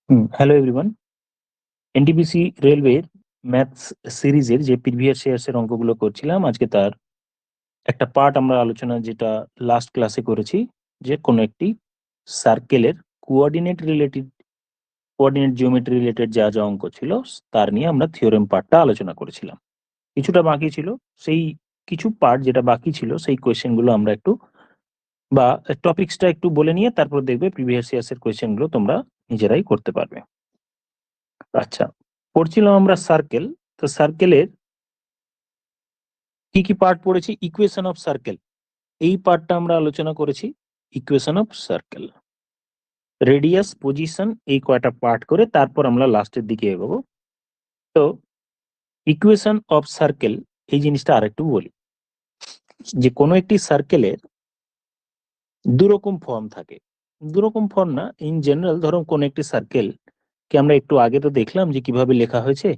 Hello everyone, NTPC রেলওয়ের maths সিরিজের যে প্রিভিয়াস ইয়ার্সের অঙ্কগুলো করছিলাম, আজকে তার একটা পার্ট আমরা আলোচনা যেটা লাস্ট ক্লাসে করেছি, যে কোনো একটি সার্কেলের কোঅর্ডিনেট জিওমেট্রি রিলেটেড যা যা অঙ্ক ছিল তার নিয়ে আমরা থিওরেম পার্টটা আলোচনা করেছিলাম। কিছুটা বাকি ছিল, সেই কিছু পার্ট যেটা বাকি ছিল সেই কোয়েশ্চেনগুলো আমরা একটু বা টপিক্সটা একটু বলে নিয়ে তারপর দেখবে প্রিভিয়াস ইয়ার্সের কোয়েশ্চেনগুলো তোমরা নিজেরাই করতে পারবে। আচ্ছা, পড়ছিলাম আমরা সার্কেল। তো সার্কেলের কি কি পার্ট পড়েছি? ইকুয়েশন অফ সার্কেল, এই পার্টটা আমরা আলোচনা করেছি। Equation of circle, radius, position, এই কয়টা পার্ট করে তারপর আমরা লাস্টের দিকে এগোবো। তো ইকুয়েশন অফ সার্কেল এই জিনিসটা আরেকটু বলি, যে কোনো একটি সার্কেলের দুরকম ফর্ম থাকে। দুরকম ফর্ম না, ইন জেনারেল ধরো কোনো একটি সার্কেল কে আমরা একটু আগে তো দেখলাম যে কিভাবে লেখা হয়েছে,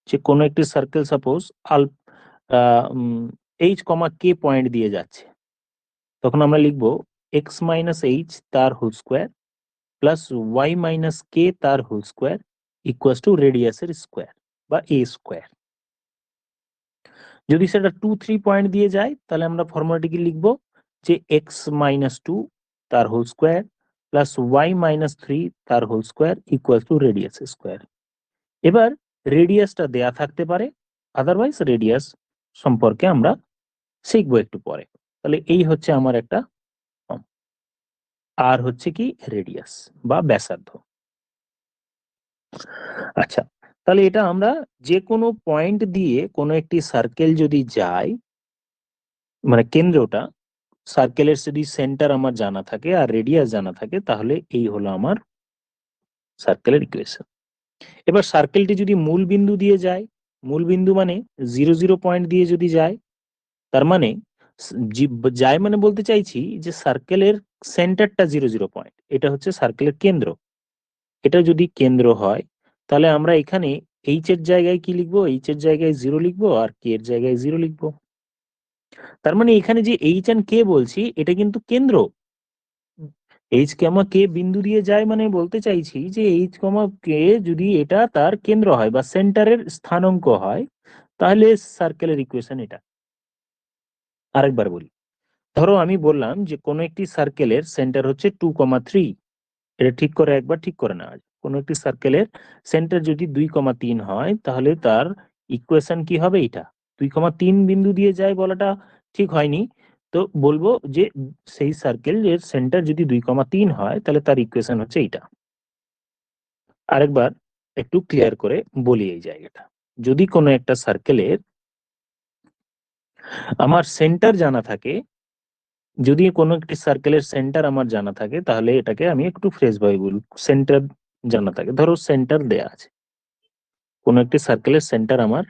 যে কোনো একটি circle suppose h comma k point দিয়ে যাচ্ছে, তখন আমরা লিখবো এক্স মাইনাস এইচ তার whole square plus y minus k তার হোল স্কোয়ার ইকুয়াস টু রেডিয়াসের স্কোয়ার বা এ স্কোয়ার। যদি সেটা 2-3 পয়েন্ট দিয়ে যায় তাহলে আমরা ফর্মুলাটিকে লিখবো যে এক্স মাইনাস 2 তার whole square plus y minus 3 তার whole square equal to radius square. এবার রেডিয়াসটা দেয়া থাকতে পারে, আদারওয়াইজ রেডিয়াস সম্পর্কে আমরা শিখবো একটু পরে। তাহলে এই হচ্ছে আমার একটা ফর্ম, আর হচ্ছে কি রেডিয়াস বা ব্যাসার্ধ। আচ্ছা, তাহলে এটা আমরা যে কোনো পয়েন্ট দিয়ে কোনো একটি সার্কেল যদি যায়, মানে কেন্দ্রটা, সার্কেলের যদি সেন্টার আমার জানা থাকে আর রেডিয়াস জানা থাকে, তাহলে এই হলো আমার সার্কেলের ইকুয়েশন। এবার সার্কেলটি যদি মূল বিন্দু দিয়ে যায়, মূল বিন্দু মানে 0 0 পয়েন্ট দিয়ে যদি যায়, তার মানে যায় মানে বলতে চাইছি যে সার্কেলের সেন্টারটা 0 0 পয়েন্ট, এটা হচ্ছে সার্কেলের কেন্দ্র। এটা যদি কেন্দ্র হয় তাহলে আমরা এখানে এইচ এর জায়গায় কি লিখবো? এইচ এর জায়গায় 0 লিখবো আর কে এর জায়গায় 0 লিখবো। তার মানে এখানে যে এইচ এন্ড কে বলছি এটা কিন্তু কেন্দ্র। এইচ কমা কে বিন্দু দিয়ে যায় মানে বলতে চাইছি যে এইচ কমা কে যদি এটা তার কেন্দ্র হয় বা সেন্টারের স্থানাঙ্ক হয়, তাহলে সার্কেলের ইকুয়েশন এটা। আরেকবার বলি, ধরো আমি বললাম যে কোনো একটি সার্কেলের সেন্টার হচ্ছে 2,3, এটা ঠিক করে একবার ঠিক করে নেওয়া যায়। কোনো একটি সার্কেলের সেন্টার যদি 2,3 হয় তাহলে তার ইকুয়েশন কি হবে? এটা 2,3 বিন্দু দিয়ে যায় বলাটা ঠিক হয়নি, তো বলবো যে সেই সার্কেলের সেন্টার যদি 2,3 হয় তাহলে তার ইকুয়েশন হচ্ছে এইটা। আরেকবার একটু ক্লিয়ার করে বলি এই জায়গাটা, যদি কোনো একটা সার্কেলের আমার সেন্টার জানা থাকে, যদি কোনো একটি সার্কেলের সেন্টার আমার জানা থাকে তাহলে এটাকে আমি একটু ফ্রেশ ভাবে বলবো, সেন্টার জানা থাকে। ধরো সেন্টার দেয়া আছে, কোনো একটি সার্কেলের সেন্টার আমার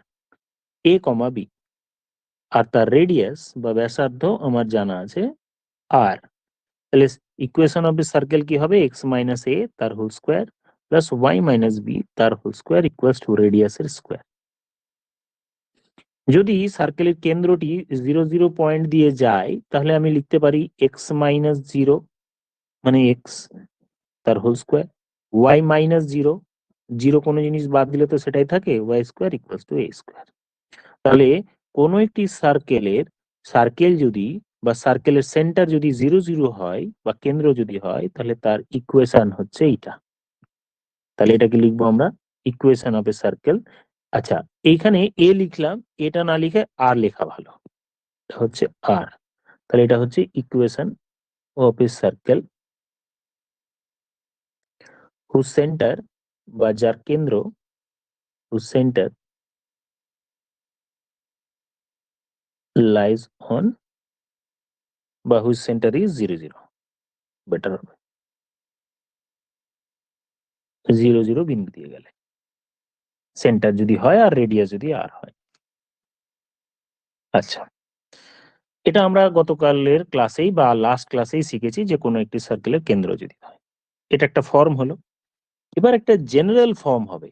এ কমা বি, আর তার রেডিয়াস বা ব্যাসার্ধ আমার জানা আছে আর, তাহলে ইকুয়েশন অফ এ সার্কেল কি হবে? এক্স মাইনাস এ তার whole square plus y minus b তার হোল স্কোয়ার ইকুয়াল টু রেডিয়াসের স্কোয়ার। যদি সার্কেলের কেন্দ্রটি 0 0 পয়েন্ট দিয়ে যায় তাহলে আমি লিখতে পারি এক্স মাইনাস 0 মানে এক্স তার হোল স্কোয়ার, ওয়াই মাইনাস 0, 0 কোনো জিনিস বাদ দিলে তো সেটাই থাকে, y square equal to a square. তাহলে কোনো একটি সার্কেল যদি বা সার্কেলের সেন্টার যদি 0 0 হয় বা কেন্দ্র যদি হয় তাহলে তার ইকুয়েশন হচ্ছে এইটা। তাহলে এটাকে লিখবো আমরা ইকুয়েশন অফ এ সার্কেল। আচ্ছা, এইখানে এ লিখলাম, এটা না লিখে আর লেখা ভালো, এটা হচ্ছে আর। তাহলে এটা হচ্ছে equation of A circle whose center বা যার কেন্দ্র, whose center lies on বা whose center is 0 0, বেটার হবে 0 0 বিন্দু দিয়ে গেলে, সেন্টার যদি হয় আর রেডিয়াস যদি আর হয়। আচ্ছা, এটা আমরা গতকালের ক্লাসেই বা লাস্ট ক্লাসেই শিখেছি যে কোনো একটি সার্কেলের কেন্দ্র যদি হয়, এটা একটা ফর্ম হলো। এবার একটা জেনারেল ফর্ম হবে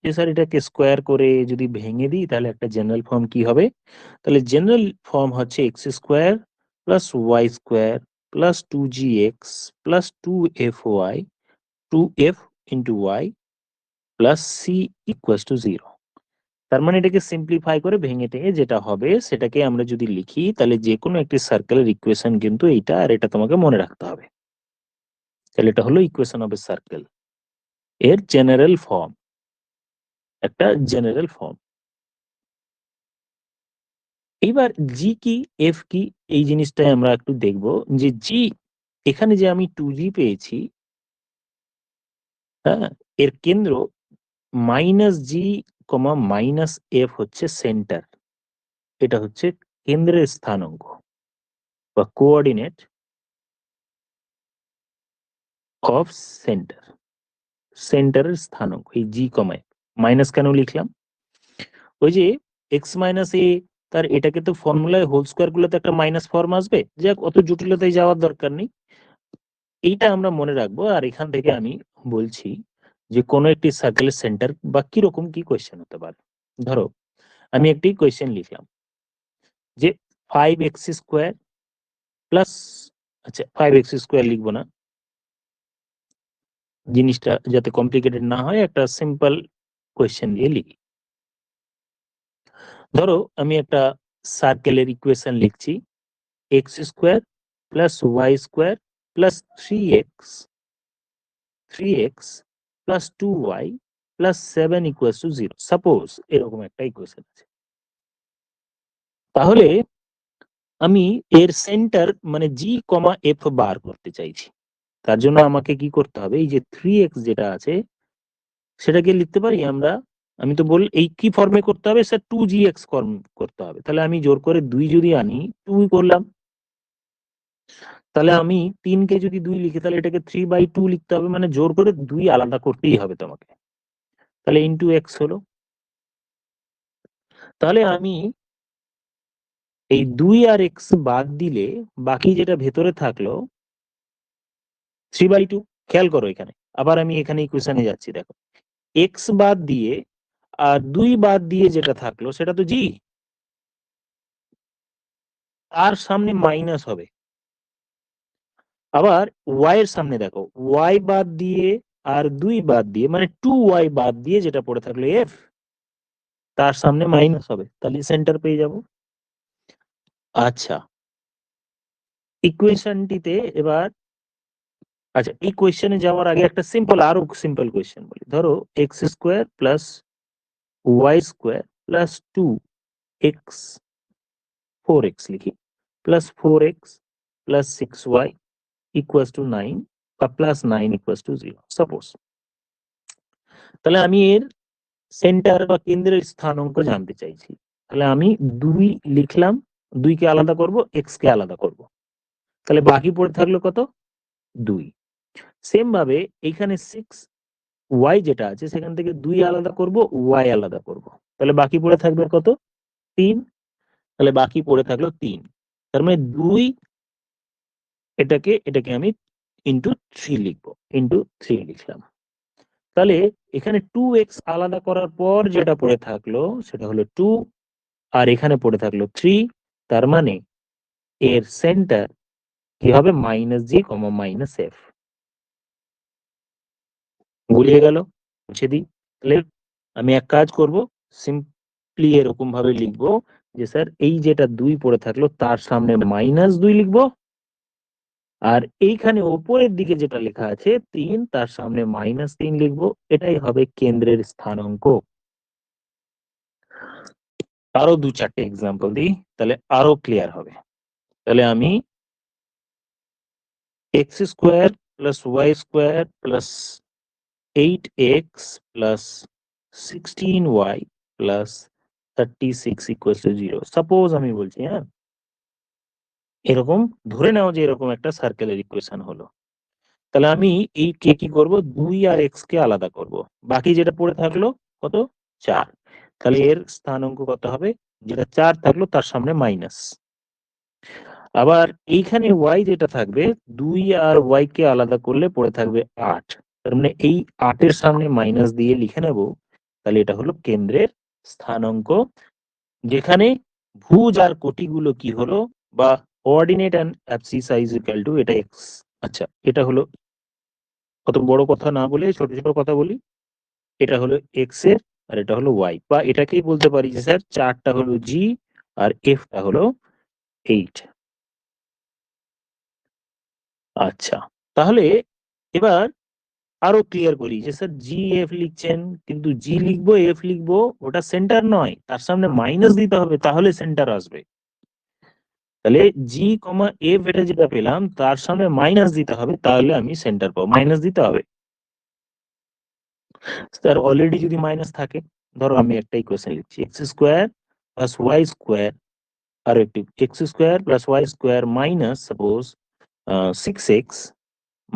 যে স্যার এটাকে স্কোয়ার করে যদি ভেঙে দিই তাহলে একটা জেনারেল ফর্ম কি হবে? তাহলে জেনারেল ফর্ম হচ্ছে x square plus y square plus 2gx plus 2fy 2f into y plus c equals to 0। তার মানে এটাকে সিম্পলিফাই করে ভেঙে টেঙে যেটা হবে সেটাকে আমরা যদি লিখি তাহলে যে কোনো একটি সার্কেলের ইকুয়েশন কিন্তু এইটা, আর এটা তোমাকে মনে রাখতে হবে। তাহলে এটা হলো ইকুয়েশন অফ এ সার্কেল, এর জেনারেল ফর্ম, একটা জেনারেল ফর্ম। এইবার জি কি এফ কি এই জিনিসটাই আমরা একটু দেখব যে জি, এখানে যে আমি 2g পেয়েছি, হ্যাঁ, এর কেন্দ্র মাইনাস জি কমা মাইনাস এফ হচ্ছে সেন্টার, এটা হচ্ছে কেন্দ্রের স্থানাঙ্ক বা কোঅর্ডিনেট অফ সেন্টার, সেন্টারের স্থানাঙ্ক এই জি কমায়। মাইনাস কেন লিখলাম? ওই যে এক্স মাইনাস এ, তার এটাকে তো ফর্মুলায় হোল স্কোয়ার গুলোতে একটা মাইনাস ফর্ম আসবে, যাক অত জটিলতায় যাওয়ার দরকার নেই, এইটা আমরা মনে রাখবো। আর এখান থেকে আমি বলছি যে কোনো একটি সার্কেলের সেন্টার বা কিরকম কি কোয়েশ্চেন হতে পারে। ধরো আমি একটি কোয়েশ্চেন লিখলাম যে 5x² প্লাস, আচ্ছা 5x² লিখবো না, জিনিসটা যাতে কমপ্লিকেটেড না হয় একটা সিম্পল কোয়েশ্চেন দিয়ে লিখি। ধরো আমি একটা সার্কেলের ইকুয়েশন লিখছি x² plus y² plus 3x plus 2y plus 7 equals to 0। Suppose এরকম একটা ইকুয়েশন আছে। তাহলে আমি এর সেন্টার মানে জি কমা এফ বার করতে চাইছি। তার জন্য আমাকে কি করতে হবে, এই যে 3x যেটা আছে সেটাকে লিখতে পারি আমরা, আমি তো বল এই কি ফর্মে করতে হবে স্যার, 2gx ফর্ম করতে হবে। তাহলে আমি জোর করে 2 যদি আনি 2 করলাম, তাহলে আমি 3 কে যদি 2 লিখি তাহলে এটাকে 3/2 লিখতে হবে, মানে জোর করে 2 আলাদা করতেই হবে তোমাকে। তাহলে ইন্টু এক্স হলো। তাহলে আমি এই 2 আর এক্স বাদ দিলে বাকি যেটা ভেতরে থাকলো 3/2। খেয়াল করো এখানে, আবার আমি এখানে ইকুয়েশনে যাচ্ছি, দেখো এক্স বাদ দিয়ে আর 2 বাদ দিয়ে যেটা থাকলো সেটা তো জি, তার সামনে মাইনাস হবে। আবার ওয়াই এর সামনে দেখো, ওয়াই বাদ দিয়ে আর 2 বাদ দিয়ে মানে 2y বাদ দিয়ে যেটা পড়ে থাকলো এফ, তার সামনে মাইনাস হবে, তাহলে সেন্টার পেয়ে যাব। আচ্ছা ইকুয়েশনটিতে এবার, আচ্ছা এই কোয়েশ্চেনে যাওয়ার আগে একটা সিম্পল, আরো সিম্পল কোয়েশ্চেন বলি। ধরো x² plus y² plus 2x 4x লিখি plus 4x plus 6y equals to 9 বা প্লাস 9 ইকুয়ালস টু 0 সাপোজ। তাহলে আমি এর সেন্টার বা কেন্দ্রের স্থানাঙ্ক জানতে চাইছি। তাহলে আমি 2 লিখলাম, 2 কে আলাদা করব, x কে আলাদা করব, তাহলে বাকি পড়ে থাকলো কত, 2। সেম ভাবে এইখানে 6y যেটা আছে সেখান থেকে 2 আলাদা করব, y আলাদা করব, তাহলে বাকি পড়ে থাকবে কত, 3। তাহলে বাকি পড়ে থাকলো 3। তার মানে 2 এটাকে এটাকে আমি ইন্টু 3 লিখবো, ইন্টু 3 লিখলাম। তাহলে এখানে 2x আলাদা করার পর যেটা পড়ে থাকলো সেটা হলো 2, আর এখানে পড়ে থাকলো 3। তার মানে এর সেন্টার কি হবে, মাইনাস জি কমা মাইনাস এফ। গুলিয়ে গেল, মুছে দিই। তাহলে আমি এক কাজ করব, সিম্পলি এরকম ভাবে লিখবো যে স্যার এই যেটা 2 পড়ে থাকলো তার সামনে -2 লিখবো, আর এইখানে ওপরের দিকে যেটা লেখা আছে 3 তার সামনে -3 লিখবো। এটাই হবে কেন্দ্রের স্থানাঙ্ক। আরো 2-4টে এক্সাম্পল দিই, তাহলে আরো ক্লিয়ার হবে। তাহলে আমি x² plus y² plus 8x plus 16y plus 36 equals to 0 suppose আমি বলছি, হ্যাঁ এরকম ধরে নাও যে এরকম একটা সার্কেলের ইকুয়েশন হলো। তাহলে আমি এই কে কি করব, 2 আর x কে আলাদা করব, বাকি যেটা পড়ে থাকলো কত, 4। তাহলে এর স্থানাঙ্ক কত হবে, যেটা 4 থাকলো তার সামনে মাইনাস। আবার এইখানে y যেটা থাকবে, 2 আর y কে আলাদা করলে পড়ে থাকবে 8। তার মানে এই 8 এর সামনে মাইনাস দিয়ে লিখে নেব। তাহলে এটা হলো কেন্দ্রের স্থানাঙ্ক, যেখানে ভুজ আর কোটিগুলো কি হলো, বা coordinate and abscissa is equal to এটা x। আচ্ছা এটা হলো অত বড় কথা না বলে ছোট ছোট কথা বলি। এটা হলো এক্স এর আর এটা হলো ওয়াই, বা এটাকেই বলতে পারি যে স্যার চারটা হলো জি আর এফটা হলো 8। আচ্ছা, তাহলে এবার আরো ক্লিয়ার করি যে স্যার জি এফ লিখছেন, কিন্তু জি লিখবো এফ লিখবো ওটা সেন্টার নয়, তার সামনে মাইনাস দিতে হবে তাহলে সেন্টার আসবে। তাহলে জি কমা এফ এটা যেটা পেলাম তার সামনে মাইনাস দিতে হবে তাহলে আমি সেন্টার পাবো, মাইনাস দিতে হবে। স্যার অলরেডি যদি মাইনাস থাকে, ধরো আমি একটা ইকুয়েশন লিখছি x square plus y square, আর একটি x square plus y square minus suppose 6x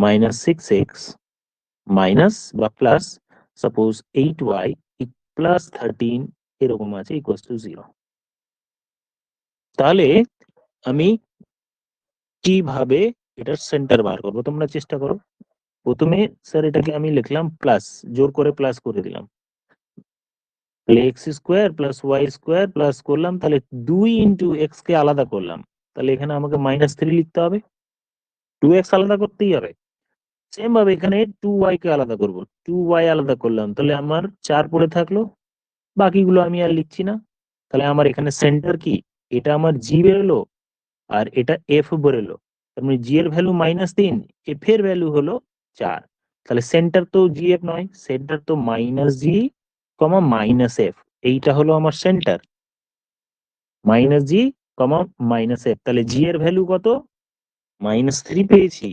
minus 6x minus বা প্লাস সাপোজ 8y প্লাস 13 এরকম আছে ইকুয়ালস টু 0। তাহলে আমি কিভাবে এটার সেন্টার বার করবো তোমরা চেষ্টা করো। প্রথমে স্যার এটাকে আমি লিখলাম প্লাস, জোর করে প্লাস করে দিলাম, তাহলে x square plus y square plus করলাম, তাহলে 2 × x কে আলাদা করলাম, তাহলে এখানে আমাকে -3 লিখতে হবে, 2x আলাদা করতেই হবে। সেম ভাবে এখানে 2y কে আলাদা করব, 2y আলাদা করলাম, তাহলে আমার 4 পড়ে থাকলো, বাকিগুলো আমি আর লিখছি না। তাহলে আমার এখানে সেন্টার কি, এটা আমার জি বেরোলো আর এটা এফ বেরোলো, তার মানে জি এর ভ্যালু -3, এফ এর ভ্যালু হলো 4। তাহলে সেন্টার তো জি এফ নয়, সেন্টার তো -জি কমা -এফ, এইটা হলো আমার সেন্টার, -জি কমা -এফ। তাহলে জি এর ভ্যালু কত, -3 পেয়েছি,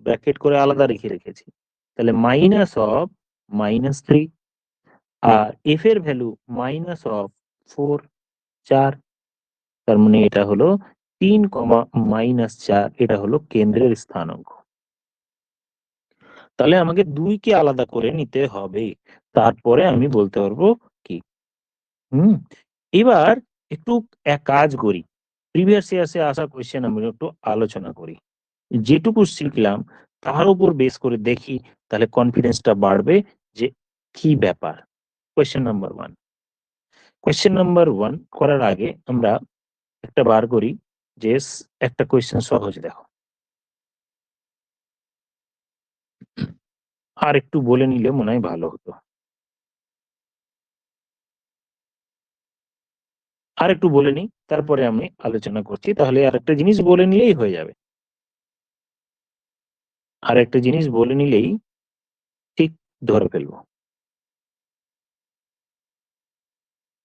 ব্র্যাকেট করে আলাদা রেখে রেখেছি, তাহলে -3, আর এফ এর ভ্যালু -4, 4, তার মানে এটা হলো 3, -4, এটা হলো কেন্দ্রের স্থানাঙ্ক। তাহলে আমাকে 2 কে আলাদা করে নিতে হবে, তারপরে আমি বলতে পারবো কি। হুম, এবার একটু এক কাজ করি, প্রিভিয়াস ইয়ার্সে আসা কোয়েশ্চেন আমি একটু আলোচনা করি, যেটুকু শিখলাম তার উপর বেস করে দেখি, তাহলে কনফিডেন্সটা বাড়বে যে কি ব্যাপার। কোয়েশ্চেন নাম্বার 1 করার আগে আমরা একটা বার করি যে একটা কোয়েশ্চেন সহজ দেখো, আর একটু বলে নিলে মনে হয় ভালো হতো। আর একটু বলে নিই, তারপরে আমি আলোচনা করছি, তাহলে আর একটা জিনিস বলে নিলেই হয়ে যাবে, আর একটা জিনিস বলে নিলেই ঠিক ধরে ফেলবো।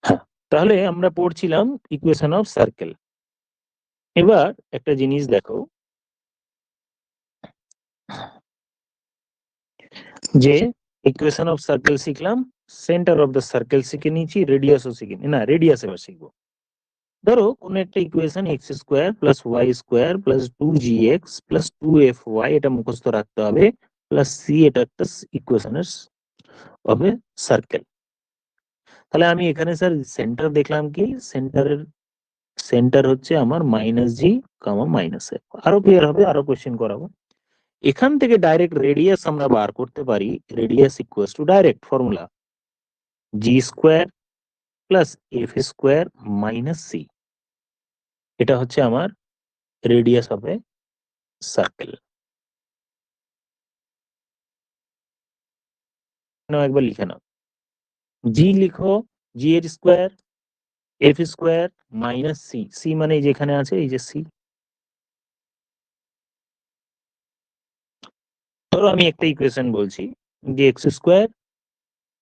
হ্যাঁ, তাহলে আমরা পড়ছিলাম ইকুয়েশন অফ সার্কেল। এবার একটা জিনিস দেখো যে ইকুয়েশন অফ সার্কেল শিখলাম, সেন্টার অফ দ্য সার্কেল শিখে নিয়েছি, রেডিয়াসও শিখে না, রেডিয়াস এবার শিখবো। ধরো কোন একটা equation x square plus y square plus 2gx plus 2fy, এটা মুখস্থ রাখতে হবে, প্লাস সি, এটা একটা ইকুয়েশনের হবে সার্কেল। তাহলে আমি এখানে স্যার সেন্টার দেখলাম কি, সেন্টারের সেন্টার হচ্ছে আমার -জি, -f। আরো ক্লিয়ার হবে, আরো কোশ্চেন করাবো। এখান থেকে ডাইরেক্ট রেডিয়াস আমরা বার করতে পারি, radius equals to direct formula g square plus f square minus c, এটা হচ্ছে আমার রেডিয়াস হবে সার্কেল। একবার লিখে নাও, জি লিখো, জি এর square, f square minus c, c মানে এই যেখানে আছে এই যে সি। ধরো আমি একটা ইকুয়েশন বলছি যে x square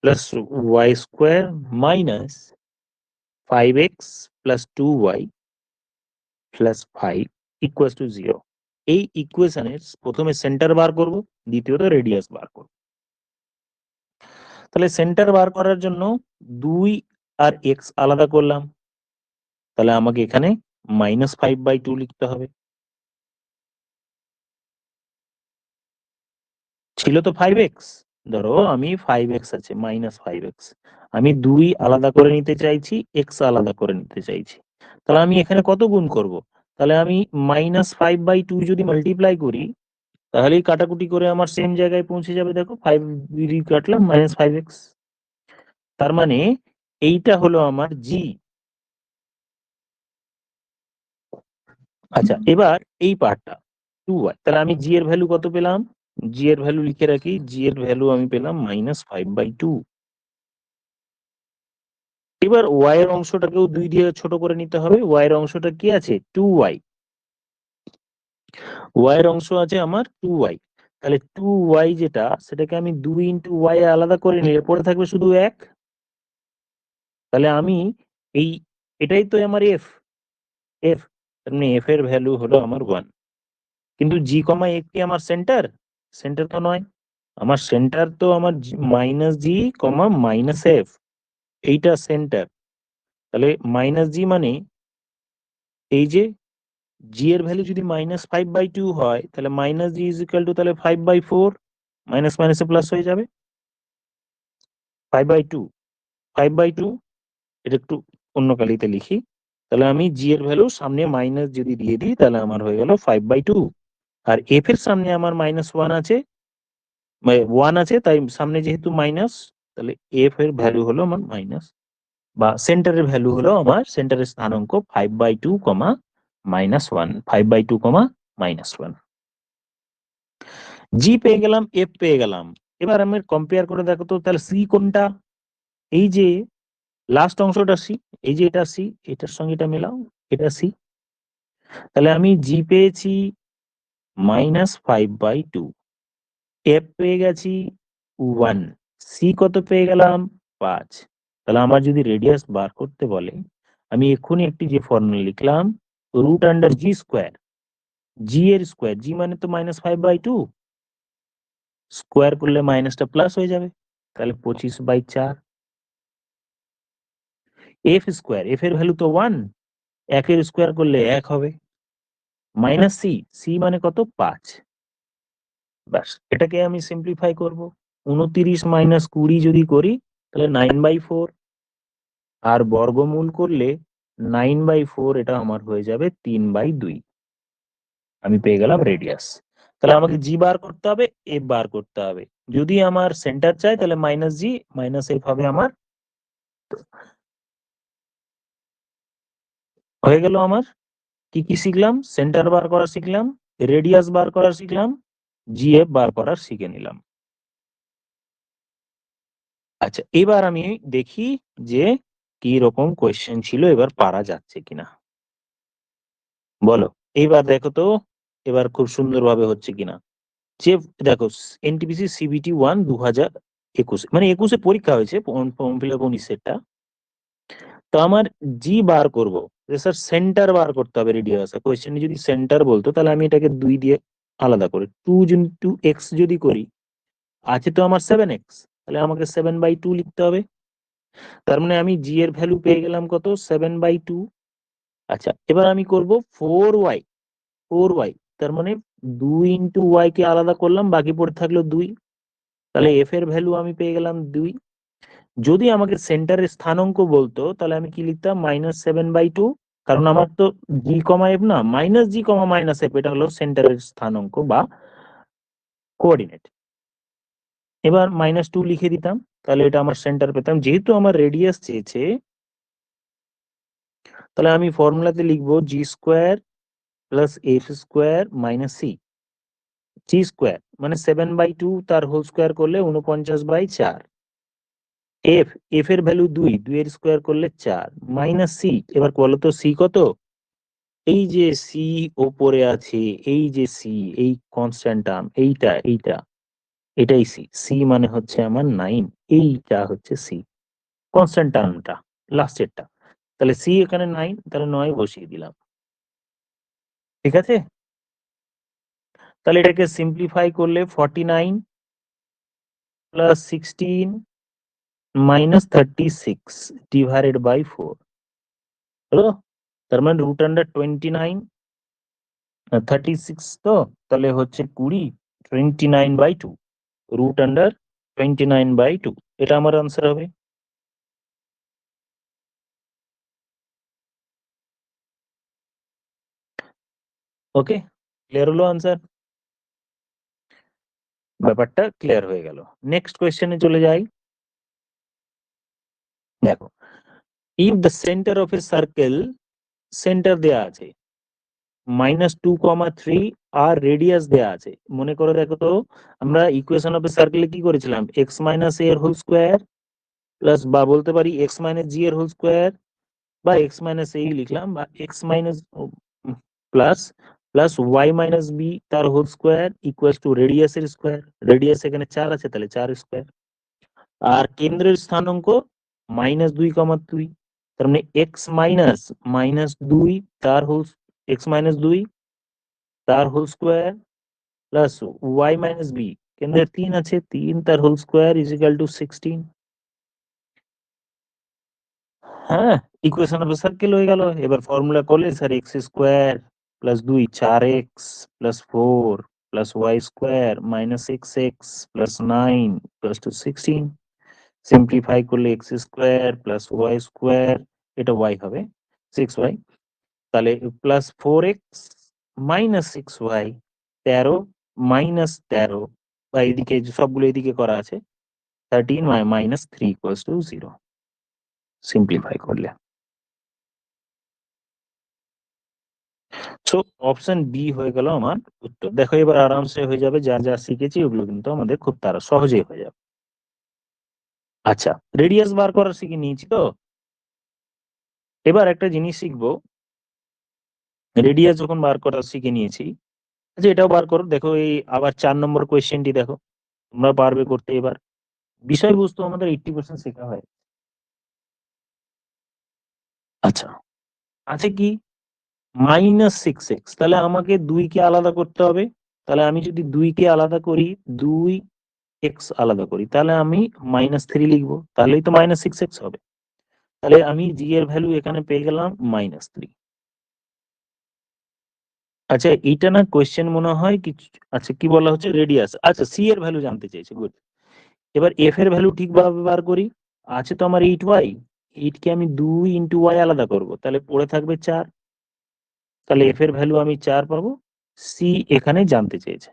plus y square minus 5x plus 2y plus 5 equals to 0। এই ইকুয়েশনের প্রথমে সেন্টার বার করব, দ্বিতীয়ত রেডিয়াস বার করব। তাহলে সেন্টার বার করার জন্য 2 আর x আলাদা করলাম, তাহলে আমাকে এখানে -5/2 লিখতে হবে, ছিল তো 5x, ধরো আমি 5x আছে, -5x, আমি 2 আলাদা করে নিতে চাইছি, x আলাদা করে নিতে চাইছি, তাহলে আমি এখানে কত গুণ করব, তাহলে আমি -5/2 যদি মাল্টিপ্লাই করি, তাহলেই কাটাকুটি করে আমার সেম জায়গায় পৌঁছে যাবে। দেখো 5 দিয়ে কাটলাম -5x, তার মানে এইটা হলো আমার জি। আচ্ছা, এবার এই পার্টটা 2y, তাহলে আমি জি এর ভ্যালু কত পেলাম, জি এর ভ্যালু লিখে রাখি, জি এর ভ্যালু আমি পেলাম -5/2। এবার ওয়াই এর অংশটাকেও 2 দিয়ে ছোট করে নিতে হবে। ওয়াই এর অংশটা কি আছে? 2y। ওয়াই এর অংশ আছে আমার 2y, তাহলে 2y যেটা সেটাকে আমি 2 ইন্টু ওয়াই আলাদা করে নিলে পড়ে থাকবে শুধু 1। তাহলে আমি এই এটাই তো আমার এফ, এফ মানে এফ এর ভ্যালু হলো আমার 1। কিন্তু জি কমা এফ কি আমার সেন্টার? সেন্টার তো নয়। আমার সেন্টার তো আমার -g, -f, এইটা সেন্টার। তাহলে -g মানে এই যে জি এর ভ্যালু যদি -5/2 হয় তাহলে -g ইজ ইকুয়াল টু তাহলে 5/4, মাইনাস মাইনাসে প্লাস হয়ে যাবে 5/2। 5/2 এটা একটু অন্য কালিতে লিখি। তাহলে আমি জি এর ভ্যালু সামনে মাইনাস যদি দিয়ে দিই তাহলে আমার হয়ে গেল 5/2। আর এফ এর সামনে আমার -1 আছে, 1 আছে, তাই সামনে যেহেতু মাইনাস, তাহলে এফ এর ভ্যালু হলো আমার মাইনাস, বা সেন্টারের ভ্যালু হলো আমার সেন্টারের স্থানাঙ্ক 5/2, -1, 5/2, -1। জি পেয়ে গেলাম, এফ পেয়ে গেলাম। এবার আমি কম্পেয়ার করে দেখো তো তাহলে সি কোনটা? এই যে লাস্ট অংশটা সি, এই যে এটা সি, এটার সঙ্গে এটা মেলাও, এটা সি। তাহলে আমি জি পেয়েছি -5/2, এফ পেয়ে গেছি 1, সি কত পেয়ে গেলাম? 5। তাহলে আমার যদি রেডিয়াস বার করতে বলে, আমি এক্ষুনি একটি যে ফর্মুলা লিখলাম, √g², জি এর স্কোয়ার, জি মানে তো -5/2, স্কোয়ার করলে মাইনাসটা প্লাস হয়ে যাবে, তাহলে 25/4। এফ স্কোয়ার, এফ এর ভ্যালু তো 1, 1 এর স্কোয়ার করলে 1 হবে, মাইনাস সি, সি মানে কত? 5। ব্যাস, এটাকে আমি সিম্পলিফাই করব। 29 - 20 যদি করি তাহলে 9/4, আর বর্গমূল করলে 9/4 এটা আমার হয়ে যাবে 3/2। আমি পেয়ে গেলাম রেডিয়াস। তাহলে আমাকে জি বার করতে হবে, এফ বার করতে হবে। যদি আমার সেন্টার চাই তাহলে -g, -f হবে আমার। হয়ে গেল আমার। কি কি শিখলাম? সেন্টার বার করা শিখলাম, রেডিয়াস বার করা শিখলাম, জিএফ বার করার শিখে নিলাম। আচ্ছা, এবার আমি দেখি যে কি রকম কোয়েশ্চেন ছিল, এবার পারা যাচ্ছে কিনা। বলো, এইবার দেখো তো এবার খুব সুন্দরভাবে হচ্ছে কিনা। যে দেখো, এনটিপিসি সিবিটি 1 2021, মানে 21-এ পরীক্ষা হয়েছে, ফর্ম ফিল আপ 19-এরটা। তো আমার জি বার করব, যে স্যার সেন্টার বার করতে হবে রেডিয়াস। কোয়েশ্চেনে যদি সেন্টার বলতো তাহলে আমি এটাকে 2 দিয়ে আলাদা করে 2 ইন্টু এক্স যদি করি, আছে তো আমার 7x, তাহলে আমাকে 7/2 লিখতে হবে। তার মানে আমি জি এর ভ্যালু পেয়ে গেলাম কত? 7/2। আচ্ছা, এবার আমি করব 4y, 4y, তার মানে 2 ইন্টু ওয়াই কে আলাদা করলাম, বাকি পড়ে থাকলো 2। তাহলে এফ এর ভ্যালু আমি পেয়ে গেলাম 2। যদি আমাকে সেন্টারের স্থানাঙ্ক বলতো তাহলে আমি কি লিখতাম? -7/2, কারণ আমার তো জি কমা এফ না, -g, -f, এটা হলো সেন্টারের স্থানাঙ্ক বা কোঅর্ডিনেট। এবার -2 লিখে দিতাম, তাহলে এটা আমার সেন্টার পেতাম। যেহেতু আমার রেডিয়াস চেয়েছে, তাহলে আমি ফর্মুলাতে লিখবো g² + f² - c। g² মানে 7/2, তার হোল স্কোয়ার করলে 49/4। এফ, এফ এর ভ্যালু 2, 2 এর স্কোয়ার করলে 4, মাইনাস সি। এবার বলো তো সি কত? এই যে সি ওপরে আছে, এই যে সি, এই কনস্ট্যান্ট টার্ম, এইটা এটাই সি। সি মানে হচ্ছে আমার 9, এইটা হচ্ছে সি, কনস্ট্যান্ট টার্মটা লাস্টেরটা। তাহলে সি এখানে 9, তাহলে 9 বসিয়ে দিলাম। ঠিক আছে? তাহলে এটাকে সিম্পলিফাই করলে 49 + 16 - 36 /4 হলো। তার মানে √29, 36 তো, তাহলে হচ্ছে 20, 29/2, √29/2, এটা আমার আনসার হবে। ওকে, ক্লিয়ার হলো আনসার? ব্যাপারটা ক্লিয়ার হয়ে গেল। নেক্সট কোয়েশ্চেনে চলে যাই। দেখো, if the centre of A circle, centre দেয়া আছে, -2,3 আর রেডিয়াস দেয়া আছে। মনে করে দেখো তো আমরা ইকুয়েশন অফ এ সার্কেলে কি করেছিলাম, x মাইনাস a এর হোল স্কোয়ার প্লাস বা বলতে পারি x মাইনাস g এর হোল স্কোয়ার বা x মাইনাস a লিখলাম বা x minus plus plus y minus b তার whole square equal to radius এর স্কোয়ার। রেডিয়াস এখানে 4 আছে তাহলে 4 স্কোয়ার। আর কেন্দ্রের স্থানাঙ্ক -2,2, তার মানে এক্স মাইনাস -2 তার হোল x-2 তার whole square plus y minus b কেন্দ্রের 3 আছে 3 তার whole square is equal to 16। হ্যাঁ, ইকুয়েশন অফ সার্কেল হয়ে গেল। এবার ফর্মুলা করলে sir x square plus 2 4x plus 4 plus y square minus x plus 9 plus two 16। Simplify করলে x square plus y square, এটা ওয়াই হবে 6y, তাহলে plus 4x minus 6y 13 minus 13 বা এদিকে সবগুলো এদিকে করা আছে 13 মাইনাস 3 ইকুয়ালস টু 0 সিম্পলিফাই করলে। সো অপশন বি হয়ে গেল আমার উত্তর। দেখো এবার আরামসে হয়ে যাবে, যা যা শিখেছি ওগুলো কিন্তু আমাদের খুব তারা সহজেই হয়ে যাবে। আচ্ছা, রেডিয়াস বার করা শিখে নিয়েছি তো, এবার একটা জিনিস শিখবো। রেডিয়াস যখন বার করা শিখে নিয়েছি, আচ্ছা এটাও বার করো। দেখো এই আবার 4 নম্বর কোয়েশ্চেনটি দেখো, তোমরা পারবে করতে। এবার বিষয়বস্তু আমাদের 80% শেখা হয়। আচ্ছা, আছে কি -6x, তাহলে আমাকে 2 কে আলাদা করতে হবে। তাহলে আমি যদি 2 কে আলাদা করি, 2x আলাদা করি, তাহলে আমি -3 লিখবো, তাহলেই তো -6x হবে। তাহলে আমি g এর ভ্যালু এখানে পেয়ে গেলাম -3। আচ্ছা এইটা না কোয়েশ্চেন মনে হয় কি, আচ্ছা কি বলা হচ্ছে রেডিয়াস, আচ্ছা c এর ভ্যালু জানতে চাইছে, গুড। এবার f এর ভ্যালু ঠিকভাবে বার করি। আছে তো আমার 8y, 8 কে আমি 2 ইন্টু y আলাদা করব, তাহলে পড়ে থাকবে 4। তাহলে f এর ভ্যালু আমি 4 পাবো। c এখানে জানতে চেয়েছে।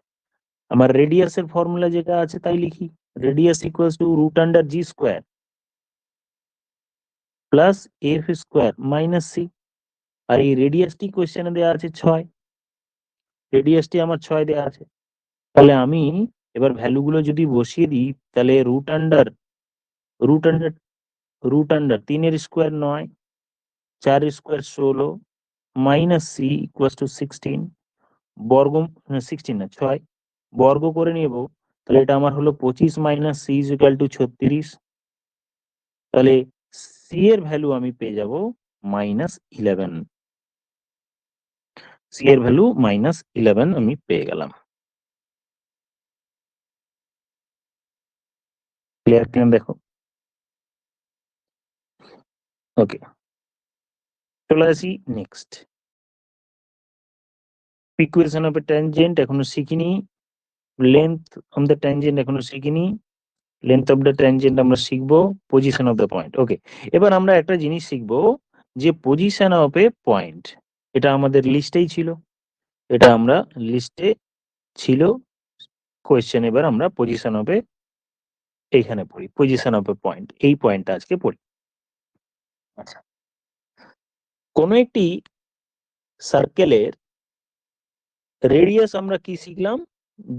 আমার রেডিয়াসের ফর্মুলা যেটা আছে তাই লিখি। Radius equals to root under g square plus f square minus c. আর এই রেডিয়াসটি কোয়েশ্চেনে দেওয়া আছে 6, রেডিয়াসটি আমার 6 দেওয়া আছে। তাহলে আমি এবার ভ্যালুগুলো যদি বসিয়ে দিই, তাহলে রুট আন্ডার রুট আন্ডার 3 এর square 9, 4 square 16 minus c equals to 16 বর্গ, 16 না 6 বর্গ করে নেব। তাহলে এটা আমার হলো 25 minus c is equal to 36। তাহলে সি এর ভ্যালু আমি পেয়ে যাব -11। সি এর ভ্যালু -11 আমি পেয়ে গেলাম। ক্লিয়ার কিনা দেখো। ওকে, চলে আসি next. Equation of A tangent এখনো শিখিনি, লেন্থ অফ দ্য ট্যানজেন্ট এখনো শিখিনি। লেন্থ অফ দ্য ট্যানজেন্ট আমরা শিখবো, পজিশন অফ দ্য পয়েন্ট। ওকে, এবার আমরা একটা জিনিস শিখবো যে পজিশন অফ এ পয়েন্ট, এটা আমাদের লিস্টেই ছিল, এটা আমরা লিস্টে ছিল কোয়েশ্চেন। এবার আমরা পজিশন অফ এ এইখানে পড়ি, পজিশন অফ এ পয়েন্ট, এই পয়েন্টটা আজকে পড়ি। আচ্ছা, কোন একটি সার্কেলের রেডিয়াস আমরা কি শিখলাম,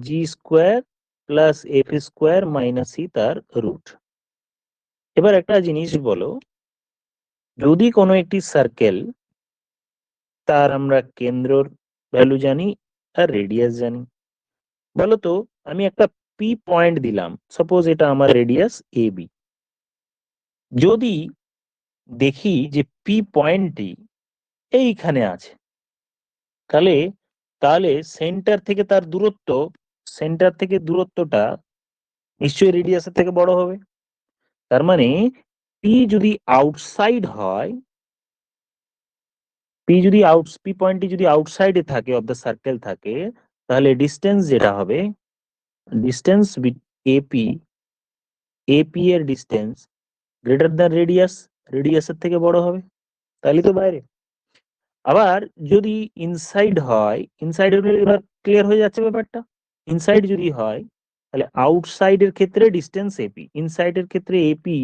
g square plus f square minus c তার রুট। এবার একটা জিনিস বলো, যদি কোনো একটি সার্কেল, তার আমরা কেন্দ্রর ভ্যালু জানি আর রেডিয়াস জানি, বলো তো আমি একটা পি পয়েন্ট দিলাম, সাপোজ এটা আমার রেডিয়াস এ বি। যদি দেখি যে পি পয়েন্টটি এইখানে আছে, তাহলে তাহলে সেন্টার থেকে তার দূরত্ব, সেন্টার থেকে দূরত্বটা নিশ্চয়ই রেডিয়াসের থেকে বড় হবে। তার মানে পি যদি আউটসাইড হয়, পি পয়েন্টটি যদি আউটসাইডে থাকে অফ দ্য সার্কেল থাকে, তাহলে ডিস্টেন্স যেটা হবে, ডিস্টেন্স এপি, এপি এর ডিস্টেন্স গ্রেটার দ্যান রেডিয়াস, রেডিয়াসের থেকে বড় হবে, তাহলে তো বাইরে। আবার যদি ইনসাইড হয়, ইনসাইড হলে এবার ক্লিয়ার হয়ে যাচ্ছে ব্যাপারটা। ইনসাইড যদি হয় তাহলে আউটসাইডের ক্ষেত্রে ডিস্টেন্স এপি, ইনসাইডের ক্ষেত্রে এপি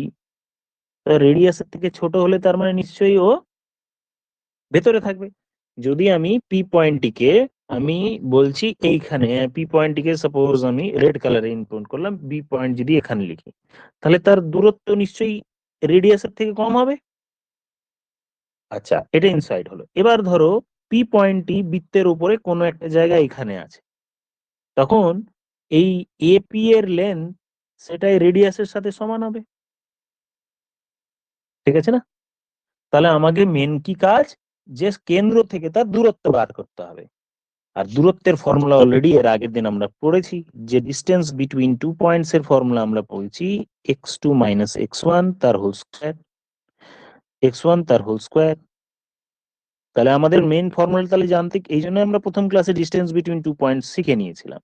রেডিয়াসের থেকে ছোট হলে তার মানে নিশ্চয়ই ও ভেতরে থাকবে। যদি আমি পি পয়েন্টটিকে আমি বলছি এইখানে পি পয়েন্টটিকে সাপোজ আমি রেড কালারে ইনপুট করলাম, বি পয়েন্ট যদি এখানে লিখি, তাহলে তার দূরত্ব নিশ্চয়ই রেডিয়াসের থেকে কম হবে। আচ্ছা, এটা ইনসাইড হলো। এবার ধরো পি পয়েন্টটি বৃত্তের উপরে কোনো একটা জায়গায় এখানে আছে, তখন এই এপি এর লেন্থ সেটাই রেডিয়াসের সাথে সমান হবে, ঠিক আছে না? তাহলে আমাকে মেন কি কাজ, যে কেন্দ্র থেকে তার দূরত্ব বার করতে হবে। আর দূরত্বের ফর্মুলা অলরেডি এর আগের দিন আমরা পড়েছি, যে ডিস্টেন্স বিটুইন 2 পয়েন্টস এর ফর্মুলা আমরা পড়েছি x2 মাইনাস x1 তার হোল স্কয়ার, x1 তার হোল স্কয়ার। তাহলে আমাদের মেন ফর্মুলা তাহলে জানতে, এই জন্য আমরা প্রথম ক্লাসে ডিস্টেন্স বিটুইন 2 পয়েন্টস শিখে নিয়েছিলাম।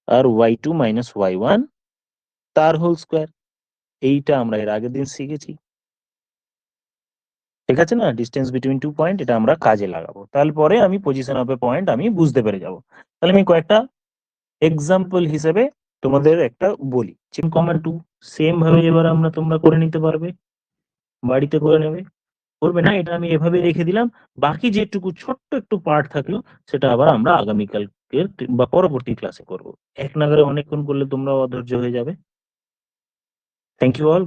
আর y2 মাইনাস y1 তার হোল স্কয়ার, এইটা আমরা এর আগের দিন শিখেছি, ঠিক আছে না? ডিস্টেন্স বিটুইন 2 পয়েন্ট, এটা আমরা কাজে লাগাবো। তাহলে পরে আমি পজিশন অফ এ পয়েন্ট আমি বুঝতে পেরে যাব। তাহলে আমি কয়েকটা এক্সাম্পল হিসেবে তোমাদের একটা বলি, 2 সেম ভাবে এবার তোমরা করে নিতে পারবে, বাড়িতে করে নেবে, করবে না, এটা আমি এভাবে রেখে দিলাম। বাকি যেটুকু ছোট্ট একটু পার্ট থাকলো সেটা আবার আমরা আগামীকালকের বা পরবর্তী ক্লাসে করব। এক নাগারে অনেকক্ষণ করলে তোমরা অধৈর্য হয়ে যাবে। Thank you all.